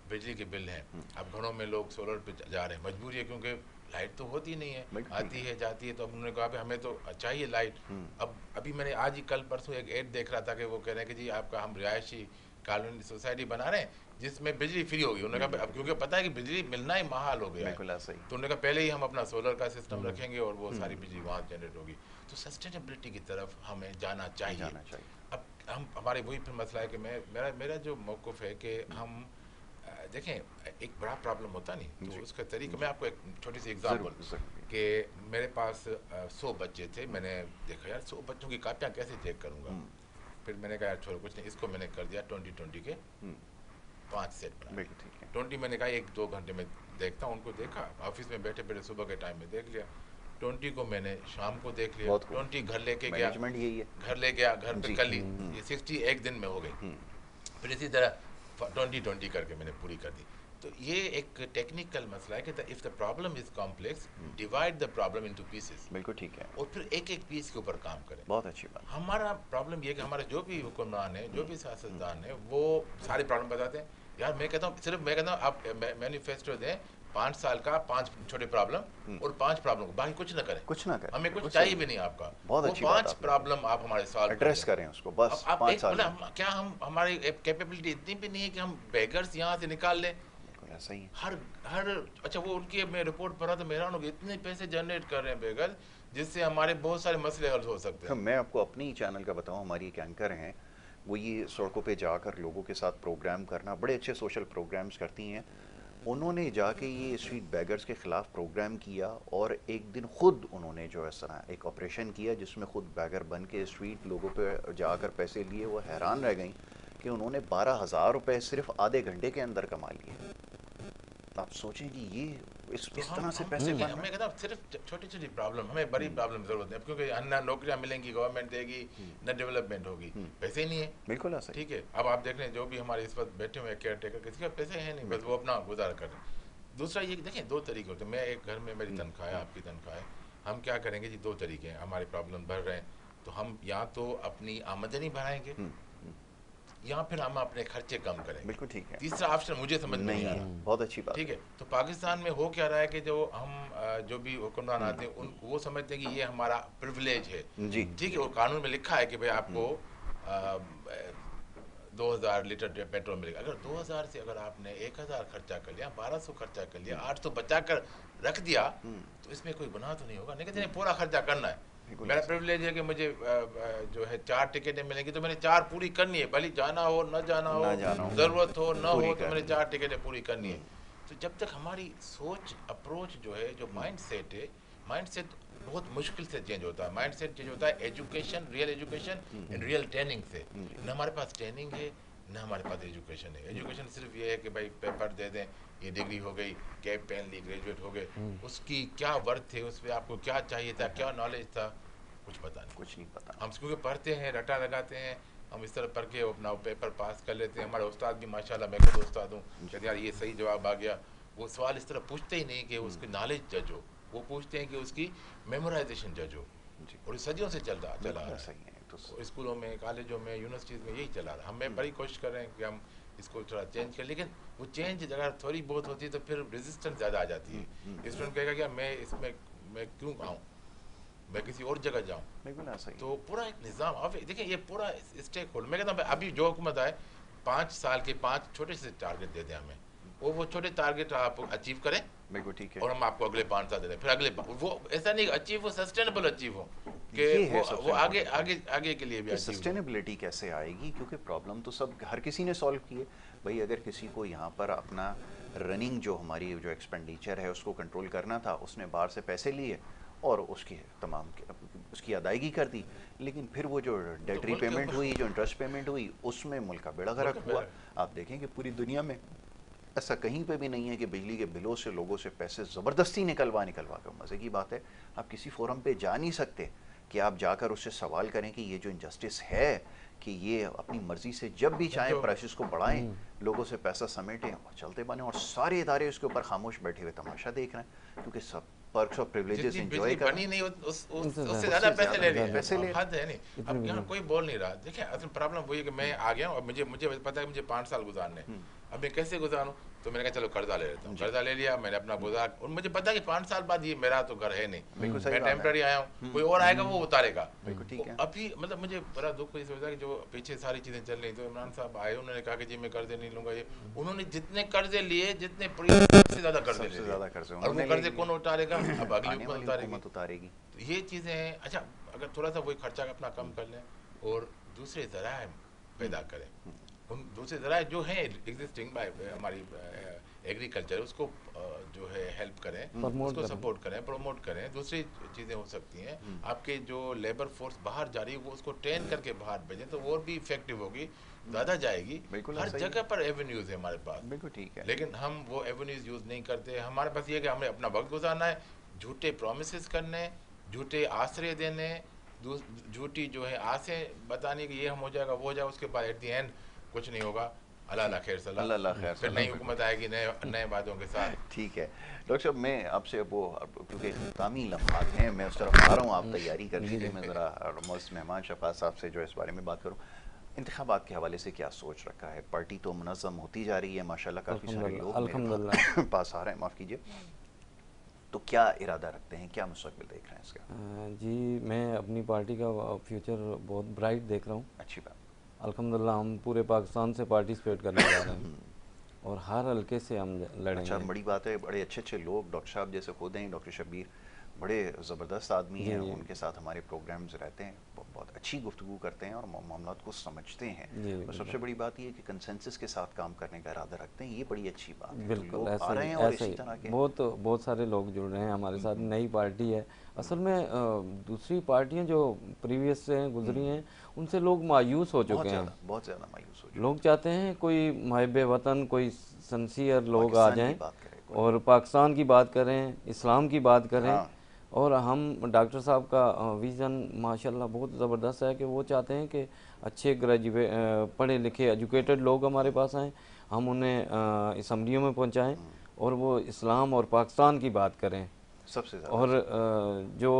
बिजली के बिल हैं, अब घरों में लोग सोलर पे जा रहे हैं, मजबूरी है क्योंकि लाइट तो होती नहीं है, आती है जाती है, तो अब उन्होंने कहा कि हमें तो चाहिए लाइट। अब अभी मैंने आज ही कल परसों एक एड देख रहा था कि वो कह रहे हैं कि जी आपका हम रिहायशी कॉलोनी सोसाइटी बना रहे हैं जिसमें बिजली फ्री होगी। उन्होंने कहा अब क्योंकि पता है कि बिजली मिलना ही महाल हो गया है, तो उन्होंने कहा पहले ही हम अपना सोलर का सिस्टम रखेंगे और वो सारी बिजली वहाँ जनरेट होगी। तो सस्टेनेबिलिटी की तरफ हमें जाना चाहिए। अब हम हमारे वही फिर मसला है कि मेरा जो मौक़िफ़ है कि हम देखें, एक बड़ा प्रॉब्लम होता नहीं तो उसका तरीका, मैं आपको एक छोटी सी एग्जांपल कि मेरे पास 100 बच्चे थे, मैंने देखा यार 100 बच्चों की कापियाँ कैसे चेक करूँगा, फिर मैंने कहा यार छोड़ो कुछ नहीं, इसको मैंने कर दिया 20 के 5 सेट बना। 20 मैंने कहा 1-2 घंटे में देखता हूँ, उनको देखा ऑफिस में बैठे बैठे सुबह के टाइम में देख लिया, 20 को मैंने शाम को देख लिया, 20 घर लेके गया, घर ले गया, घर पे कर ली, ये 60 एक दिन में हो गई। फिर इसी तरह 20 करके मैंने पूरी कर दी। तो ये एक टेक्निकल मसला है कि if the problem is complex, divide the problem into pieces. बिल्कुल ठीक है। और फिर एक एक पीस के ऊपर काम करें। बहुत अच्छी बात। हमारा प्रॉब्लम ये कि हमारे जो भी हुक्मरान है, जो भी सियासतदान है, वो सारे प्रॉब्लम बताते हैं। यार मैं कहता हूँ, सिर्फ मैं कहता हूँ आप मैनिफेस्टो दें 5 साल का, 5 छोटे प्रॉब्लम और 5 प्रॉब्लम, बाकी कुछ ना करें, हमें कुछ चाहिए भी नहीं आपका। बहुत अच्छी बात। 5 प्रॉब्लम आप हमारे सॉल्व एड्रेस करें उसको, बस 5 साल। क्या हम हमारी कैपेबिलिटी इतनी भी नहीं है कि हम बेगर्स यहाँ से निकाल लें? सही। हर अच्छा वो उनकी मैं रिपोर्ट पढ़ा तो हैरान हो गया, इतने पैसे जनरेट कर रहे हैं बेगर, जिससे हमारे बहुत सारे मसले हल हो सकते हैं। मैं आपको अपने ही चैनल का बताऊं, हमारी एक एंकर हैं, वो ये सड़कों पे जाकर लोगों के साथ प्रोग्राम करना, बड़े अच्छे सोशल प्रोग्राम्स करती हैं। उन्होंने जाके ये स्ट्रीट बैगर्स के ख़िलाफ़ प्रोग्राम किया और एक दिन खुद उन्होंने जो है इस तरह एक ऑपरेशन किया जिसमें खुद बैगर बन के स्ट्रीट लोगों पे जाकर पैसे लिए। वो हैरान रह गई कि उन्होंने 12,000 रुपये सिर्फ आधे घंटे के अंदर कमा लिए। आप सोचें कि ये इस तरह से पैसे बन रहे हैं। मैं कहता हूँ सिर्फ छोटी छोटी प्रॉब्लम, हमें बड़ी प्रॉब्लम ज़रूरत है, क्योंकि ना नौकरियाँ मिलेंगी, गवर्नमेंट देगी, ना डेवलपमेंट होगी, पैसे ही नहीं है। बिल्कुल ऐसा। ठीक है, अब आप देख लें जो भी हमारे इस वक्त बैठे हुए केयर टेकर, किसी का पैसे हैं नहीं, बस वो अपना गुजारा कर रहे हैं। दूसरा ये देखें, 2 तरीके होते हैं। मैं एक घर में मेरी तनख्वाह है, आपकी तनख्वाह है, हम क्या करेंगे जी, 2 तरीके हैं। हमारे प्रॉब्लम बढ़ रहे हैं तो हम या तो अपनी आमदनी बढ़ाएंगे या फिर हम अपने खर्चे कम करें। बिल्कुल ठीक है। तीसरा ऑप्शन मुझे समझ नहीं आ रहा। बहुत अच्छी बात। ठीक है, तो पाकिस्तान में हो क्या रहा है कि जो हम जो भी हुक्मरान आते हैं उन वो समझते हैं कि ये हमारा प्रिविलेज है जी। ठीक है, और कानून में लिखा है कि भाई आपको 2000 लीटर पेट्रोल मिलेगा। अगर 2000 से अगर आपने 1000 खर्चा कर लिया, 1200 खर्चा कर लिया, 800 बचा कर रख दिया, तो इसमें कोई गुनाह तो नहीं होगा। नहीं, पूरा खर्चा करना है। मेरा प्रिविलेज है कि मुझे जो है 4 टिकटें मिलेंगी तो मैंने 4 पूरी करनी है, भले जाना हो न जाना हो, ज़रूरत हो न हो, तो मैंने 4 टिकटें पूरी करनी है। तो जब तक हमारी सोच, अप्रोच जो है, जो माइंड सेट है, माइंड सेट बहुत मुश्किल से चेंज होता है। माइंड सेट चेंज होता है education, real education and real training से। न हमारे पास ट्रेनिंग है, न हमारे पास एजुकेशन है। एजुकेशन सिर्फ ये है कि भाई पेपर दे दें, ये डिग्री हो गई, कैप पहन ली, ग्रेजुएट हो गए, उसकी क्या वर्थ है, उस पर आपको क्या चाहिए था, क्या नॉलेज था, कुछ पता नहीं। कुछ नहीं पता। हम क्योंकि पढ़ते हैं, रटा लगाते हैं, हम इस तरह पढ़ के अपना पेपर पास कर लेते हैं। हमारे उस्ताद भी माशाल्लाह, मैं खुद उस्ताद हूँ, कहते यार ये सही जवाब आ गया। वो सवाल इस तरह पूछते ही नहीं कि उसकी नॉलेज जज हो, वो पूछते हैं कि उसकी मेमोराइजेशन जज हो। और सदियों से चला आ रहा है। तो स्कूलों में, कॉलेजों में, यूनिवर्सिटीज़ में यही चला रहा है। हमें बड़ी कोशिश कर रहे हैं कि हम इसको थोड़ा चेंज करें, लेकिन वो चेंज अगर थोड़ी बहुत होती है तो फिर रेजिस्टेंस ज़्यादा आ जाती है। स्टूडेंट कहेगा कि मैं इसमें मैं क्यों आऊँ, मैं किसी और जगह जाऊँ। बिल्कुल ऐसा ही। तो पूरा एक निज़ाम, अब देखिए ये पूरा स्टेक होल्डर, मैं कहता हूँ अभी जो हुकूमत आए 5 साल के 5 छोटे से टारगेट दे दें हमें, वो छोटे टारगेट आप अचीव करें। बिल्कुल ठीक है। और हम आपको अगले 5 साल दे दें, फिर अगले वो ऐसा नहीं अचीव, वो सस्टेनेबल अचीव हो कि वो आगे के लिए भी। सस्टेनेबिलिटी कैसे आएगी, क्योंकि प्रॉब्लम तो सब हर किसी ने सॉल्व की है भाई। अगर किसी को यहाँ पर अपना रनिंग जो हमारी जो एक्सपेंडिचर है उसको कंट्रोल करना था, उसने बाहर से पैसे लिए और उसकी अदायगी कर दी, लेकिन फिर वो जो डेट रीपेमेंट हुई, जो इंटरेस्ट पेमेंट हुई, उसमें मुल्क का बेड़ा गर्क हुआ। आप देखें कि पूरी दुनिया में ऐसा कहीं पे भी नहीं है कि बिजली के बिलों से लोगों से पैसे ज़बरदस्ती निकलवा कर। मज़े की बात है, आप किसी फोरम पे जा नहीं सकते कि आप जाकर उससे सवाल करें कि ये जो इनजस्टिस है कि ये अपनी मर्जी से जब भी चाहें जो प्राइसेस को बढ़ाएं, लोगों से पैसा समेटें और चलते बने, और सारे इदारे उसके ऊपर खामोश बैठे हुए तमाशा देख रहे हैं क्योंकि सब पर्क्स और प्रिविलेजेस जितनी एंजॉय बिजली कर बनी रहे नहीं उनसे उससे ज़्यादा ज्यादा पैसे ले रही ज़्यादा है। पैसे ले रहे हद है नहीं। इतनी अब यहाँ बिजली कोई बोल नहीं रहा। देखिए असल प्रॉब्लम वही है कि मैं आ गया हूँ, अब मुझे पता है कि मुझे 5 साल गुजारने हैं। अब मैं कैसे गुजारूँ? तो मैंने कहा चलो कर्जा ले लेता हूँ। कर्जा ले लिया मैंने, अपना गुजार, और मुझे पता है कि 5 साल बाद ये मेरा तो घर है नहीं, बिल्कुल सही मैं बात है। टेम्पररी आया हूँ, कोई और आएगा वो उतारेगा। बिल्कुल ठीक है। अभी मतलब मुझे बड़ा दुख इस वजह कि जो पीछे सारी चीज़ें चल रही, तो इमरान साहब आए, उन्होंने कहा कि जी मैं कर्जे नहीं लूँगा, ये उन्होंने जितने कर्जे लिए, जितने सबसे ज़्यादा कर्जे सबसे ले ज़्यादा लिए, कर्जे और उन्होंने वो कर्जे लिए। कौन उतारेगा? अब अगली आने हुकूमत वाली उतारेगी। हुकूमत उतारेगी। तो ये चीज़ें हैं। अच्छा, अगर थोड़ा सा वही खर्चा अपना कम कर लें और दूसरे ज़राए पैदा करें, उन दूसरे ज़राए जो हैं एग्जिस्टिंग बाय हमारी एग्रीकल्चर, उसको जो है हेल्प करें, प्रमोट उसको करें। सपोर्ट करें, प्रमोट करें। दूसरी चीज़ें हो सकती हैं, आपके जो लेबर फोर्स बाहर जा रही है वो उसको ट्रेन करके बाहर भेजें, तो और भी इफेक्टिव होगी, ज़्यादा जाएगी। बिल्कुल हर सही है। जगह पर एवेन्यूज़ है हमारे पास, बिल्कुल ठीक है। लेकिन हम वो एवेन्यूज़ यूज़ नहीं करते। हमारे पास ये है कि हमें अपना वक्त गुजारना है, झूठे प्रोमिस करने, झूठे आश्रय देने, झूठी जो है आसें बताने कि ये हम हो जाएगा वो हो जाएगा, उसके बाद एट द एंड कुछ नहीं होगा। अल्लाह अल्लाह खैर सलाह, अल्लाह अल्लाह खैर फिर सलाह। नई हुकूमत आएगी नए नए वादों के साथ। ठीक है डॉक्टर साहब, मैं आपसे क्योंकि इख्तितामी लम्हात हैं, मैं उस तरफ आ रहा हूँ, आप तैयारी कर लीजिए, मैं ज़रा मोस्ट मेहमान शफात साहब से जो इस बारे में बात करूँ। इंतखाबात के हवाले से क्या सोच रखा है? पार्टी तो मुनज़्ज़म होती जा रही है माशाल्लाह, काफ़ी सारे लोग मेरे अल्हम्दुलिल्लाह। पास आ रहे हैं, माफ़ कीजिए, तो क्या इरादा रखते हैं, क्या मुस्तक़बिल देख रहे हैं इसका? जी मैं अपनी पार्टी का फ्यूचर बहुत ब्राइट देख रहा हूँ। अच्छी बात। अल्हम्दुलिल्लाह हम पूरे पाकिस्तान से पार्टिसिपेट करने जा रहे हैं और हर हल्के से हम लड़ेंगे। अच्छा, बड़ी बात है, बड़े अच्छे अच्छे लोग, डॉक्टर साहब जैसे खुद हैं, डॉक्टर शब्बीर बड़े ज़बरदस्त आदमी हैं, जी। उनके साथ हमारे प्रोग्राम्स रहते हैं, बहुत अच्छी गुफ्तगू करते हैं और मामलात को समझते हैं, जी, और सबसे बड़ी बात ये है कि कंसेंसस के साथ काम करने का इरादा रखते हैं, ये बड़ी अच्छी बात है। तो बिल्कुल लोग आ ऐसे रहे ही हैं और ऐसे इसी ही तरह के बहुत सारे लोग जुड़ रहे हैं हमारे साथ। नई पार्टी है असल में, दूसरी पार्टियां जो प्रीवियस से हैं गुजरी हैं उनसे लोग मायूस हो चुके हैं। बहुत ज़्यादा मायूस हो लोग चाहते हैं कोई मुहिब वतन, कोई सिंसियर लोग आ पाकिस्तान की जाएं बात करें कोई। और पाकिस्तान की बात करें, इस्लाम की बात करें। हाँ। और हम डॉक्टर साहब का विज़न माशाल्लाह बहुत ज़बरदस्त है कि वो चाहते हैं कि अच्छे ग्रेजुएट पढ़े लिखे एजुकेटेड लोग हमारे पास आएँ, हम उन्हें असम्बलियों में पहुंचाएं और वो इस्लाम और पाकिस्तान की बात करें। सबसे ज़्यादा और जो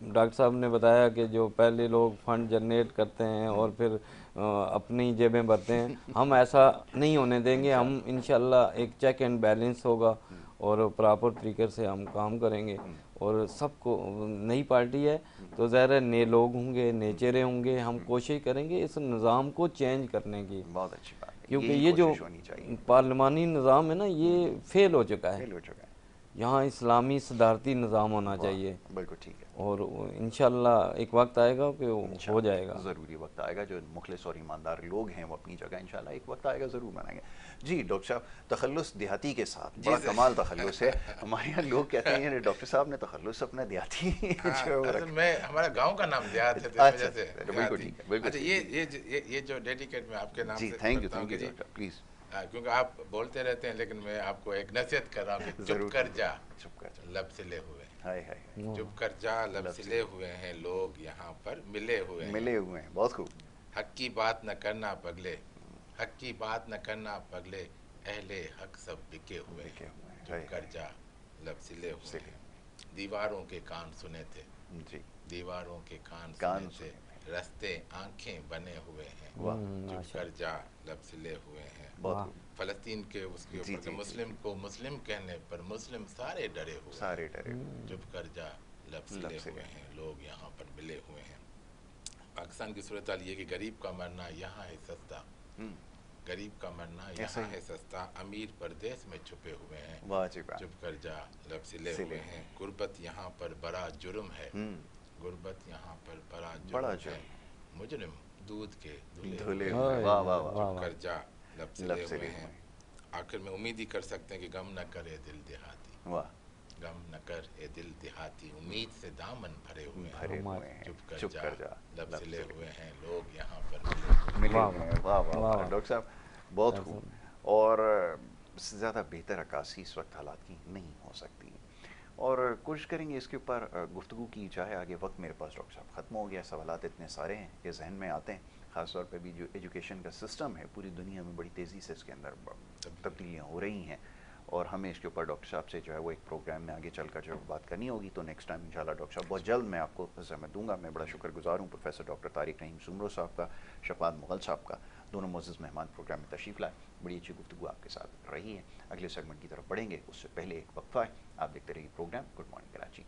डॉक्टर साहब ने बताया कि जो पहले लोग फंड जनरेट करते हैं और फिर अपनी जेबें भरते हैं, हम ऐसा नहीं होने देंगे। हम इंशाल्लाह एक चेक एंड बैलेंस होगा और प्रॉपर तरीके से हम काम करेंगे। और सबको, नई पार्टी है तो ज़ाहिर है नए लोग होंगे, नए चेहरे होंगे, हम कोशिश करेंगे इस निज़ाम को चेंज करने की, बहुत अच्छी बात है, क्योंकि यही ये जो कोशिश होनी चाहिए। पार्लिमानी निज़ाम है ना, ये फेल हो चुका है। फेल हो चुका है। यहाँ इस्लामी सदारती निज़ाम होना वाह, चाहिए बिल्कुल ठीक है। और इंशाल्लाह एक वक्त आएगा कि वो हो जाएगा। ज़रूरी वक्त आएगा, जो मुखलिस और ईमानदार लोग हैं वो अपनी जगह इंशाल्लाह एक वक्त आएगा ज़रूर बनाएंगे। जी डॉक्टर साहब, तखल्लुस देहाती के साथ बड़ा कमाल तखल्लुस है। हमारे यहाँ लोग कहते हैं डॉक्टर साहब ने तखल्लुस अपना देहाती जो असल में हमारा गांव का नाम देहात है, तो इस अच्छा, वजह से बिल्कुल देहाती। ठीक है, बिल्कुल अच्छा, ये जो डेडिकेट मैं आपके नाम जी, से थैंक यू करता हूं कि जी, डॉक्टर, प्लीज़। क्योंकि आप बोलते रहते हैं, लेकिन मैं आपको एक नसीहत कर रहा हूँ कि चुप ज़रूर कर जा, चुप कर जा। लब सिले हुए, हाय हाय हाय। चुप कर जा, लब सिले हुए हैं, लोग यहाँ पर मिले हुए हैं। मिले हुए हैं, बहुत खूब। हक की बात न करना पगले, हक की बात न करना पगले, अहले हक सब बिके हुए बिके हैं। हुए हैं, चुप कर जा, लब सिले हुए सिले हैं। दीवारों के कान सुने थे, जी, दीवारों के कान कान सुने थे, रास्ते आंखें बने हुए हैं। वाह, चुप कर जा, लब सिले हुए हैं। बहुत खूब। फलस्तीन के उसके जी, ऊपर जी, मुस्लिम को मुस्लिम कहने पर मुस्लिम सारे डरे हुए हैं। सारे डरे हुए। चुप कर जा, लब सिले सिले हुए हैं, लोग यहाँ पर मिले हुए हैं। पाकिस्तान की सूरत हाल ये कि गरीब का मरना यहाँ है सस्ता, गरीब का मरना यहाँ है सस्ता, अमीर परदेश में छुपे हुए हैं। वाजिब। चुप कर जा, लब सिले हुए हैं। गुर्बत यहाँ पर बड़ा जुर्म है, गुर्बत यहाँ पर बड़ा जुर्म है। मुजरिम दूध के धुले हुए हैं। वाह वाह वाह। चुप कर जा, लब सिले सिले हुए हैं। आखिर में उम्मीद ही कर सकते हैं कि गम न करे दिल देहाती, वाह, गम न कर ए दिल देहाती, उम्मीद से दामन भरे हुए हैं। भरे हुए हैं। चुप कर जा, लब सिले हुए हैं, लोग यहाँ पर मिले हुए हैं। वाह वाह वाह। डॉक्टर साहब बहुत खूब। और ज़्यादा बेहतर अक्कासी इस वक्त हालात की नहीं हो सकती। और कोशिश करेंगे इसके ऊपर गुफ्तगू की जाए आगे। वक्त मेरे पास डॉक्टर साहब ख़त्म हो गया, सवालात इतने सारे हैं कि जहन में आते हैं। ख़ास तौर पे भी जो एजुकेशन का सिस्टम है पूरी दुनिया में बड़ी तेज़ी से इसके अंदर तब्दीलियाँ हो रही हैं, और हमें इसके ऊपर डॉक्टर साहब से जो है वो एक प्रोग्राम में आगे चलकर जो बात करनी होगी। तो नेक्स्ट टाइम इंशाल्लाह डॉक्टर साहब बहुत जल्द मैं आपको ज़हमत दूंगा। मैं बड़ा शुक्रगुजार हूँ प्रोफेसर डॉक्टर तारिक रहीम सुमरो साहब का, शफात मुग़ल साहब का, दोनों मुअज़्ज़ज़ मेहमान प्रोग्राम में तशरीफ़ लाए। बड़ी अच्छी गुफ्तगू आपके साथ रही है। अगले सेगमेंट की तरफ बढ़ेंगे उससे पहले एक वक्फा है। आप देखते रहिए प्रोग्राम गुड मॉर्निंग कराची।